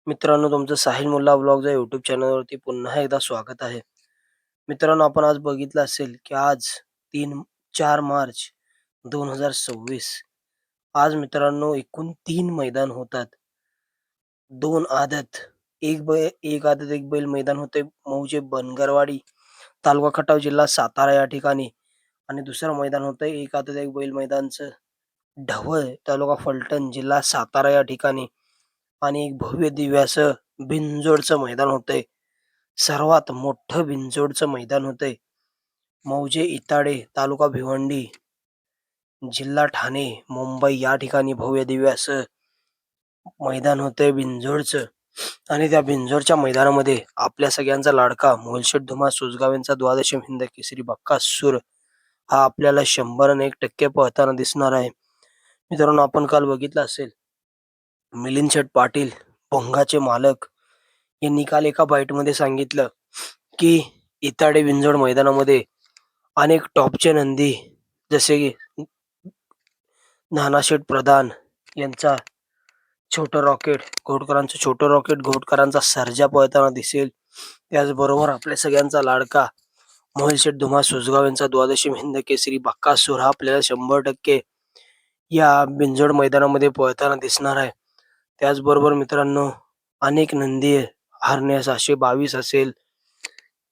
मित्रांनो, तुमचं साहिल मुल्ला ब्लॉग या यूट्यूब चॅनलवरती पुन्हा एकदा स्वागत आहे. मित्रांनो, आपण आज बघितलं असेल की आज 4 मार्च 2026. आज मित्रांनो एकूण 3 मैदान होतात. 2 आदत, एक आदत एक बैल मैदान होते मौजे बनगरवाडी, तालुका खटाव, जिल्हा सातारा या ठिकाणी. आणि दुसरं मैदान होतंय एक आदत एक बैल मैदानचं ढवळ, तालुका फलटण, जिल्हा सातारा या ठिकाणी. आणि एक भव्य दिव्य असं बिनजोडचं मैदान होतंय. सर्वात मोठं बिनजोडचं मैदान होतंय. मौजे इताडे, तालुका भिवंडी, जिल्हा ठाणे, मुंबई या ठिकाणी भव्य दिव्य असं मैदान होतंय बिनजोडचं. आणि त्या बिनजोडच्या मैदानामध्ये आपल्या सगळ्यांचा लाडका मोलशेठ धुमा सुजगाव यांचा द्वादशम हिंद केसरी बक्कासूर हा आपल्याला 100% पळताना दिसणार आहे. मित्रांनो, आपण काल बघितलं असेल मिलिंद शेठ पाटील भोंगाचे मालक यांनी काल एका बाईटमध्ये सांगितलं की इताडे बिनजोड मैदानामध्ये अनेक टॉपचे नंदी जसे की नानाशेठ प्रधान यांचा छोटं रॉकेट, घोटकरांचा सर्जा पळताना दिसेल. त्याचबरोबर आपल्या सगळ्यांचा लाडका मोहनशेठ धुमा सुजगाव यांचा द्वादशी हिंद केसरी बक्कासूर हा आपल्याला 100% या बिनजोड मैदानामध्ये पळताना दिसणार आहे. त्याचबरोबर मित्रांनो, अनेक नंदी हरण्या 722 असेल,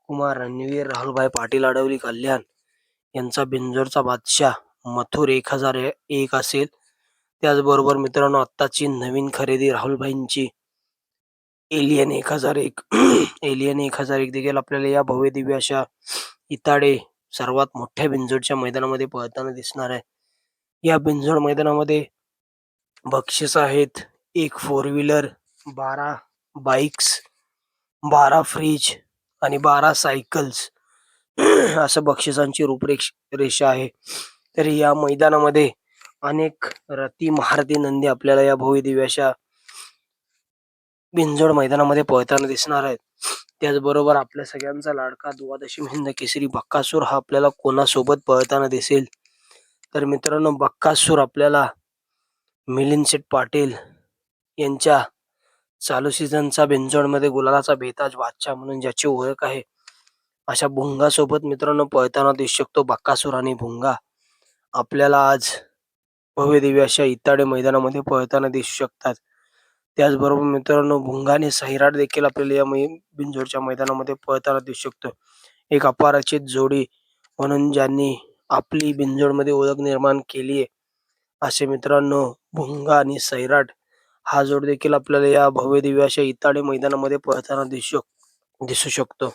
कुमार रणवीर, राहुलभाई पाटील अडवली कल्याण यांचा बिनजोडचा बादशाह मथुर 1001 असेल. त्याचबरोबर मित्रांनो, आत्ताची नवीन खरेदी राहुलभाईंची एलियन 1001 एलियन 1001 देखील आपल्याला या भव्य दिव्य अशा इताडे सर्वात मोठ्या बिनजोडच्या मैदानामध्ये पळताना दिसणार आहे. या बिनजोड मैदानामध्ये बक्षीस आहेत, एक 4 व्हीलर, 12 बाईक्स, 12 फ्रीज आणि 12 सायकल्स असं बक्षिसांची रेषा आहे. तर या मैदानामध्ये अनेक रती महारथी नंदी आपल्याला या भव्य दिव्य अशा बिनजोड मैदानामध्ये पळताना दिसणार आहेत. त्याचबरोबर आपल्या सगळ्यांचा लाडका द्वादशी हिंद केसरी बक्कासूर हा आपल्याला कोणासोबत पळताना दिसेल. तर मित्रांनो, बक्कासूर आपल्याला मिलिंद शेठ पाटील यांच्या चालू सीझनचा बिनजोडमध्ये गुलालाचा बेताज बादशाह म्हणून ज्याची ओळख आहे अशा भुंगासोबत मित्रांनो पळताना दिसू शकतो. बक्कासूर आणि भुंगा आपल्याला आज भव्य दिव्य अशा इताडे मैदानामध्ये पळताना दिसू शकतात. त्याचबरोबर मित्रांनो, भुंगा आणि सैराट देखील आपल्याला या बिनजोडच्या मैदानामध्ये पळताना दिसू शकतो. एक अपारचित जोडी म्हणून ज्यांनी आपली बिनजोडमध्ये ओळख निर्माण केली आहे असे मित्रांनो भुंगा आणि सैराट हा जोड देखील आपल्याला या भव्य दिव्य अशा इताडे मैदानामध्ये पळताना दिसू शकतो.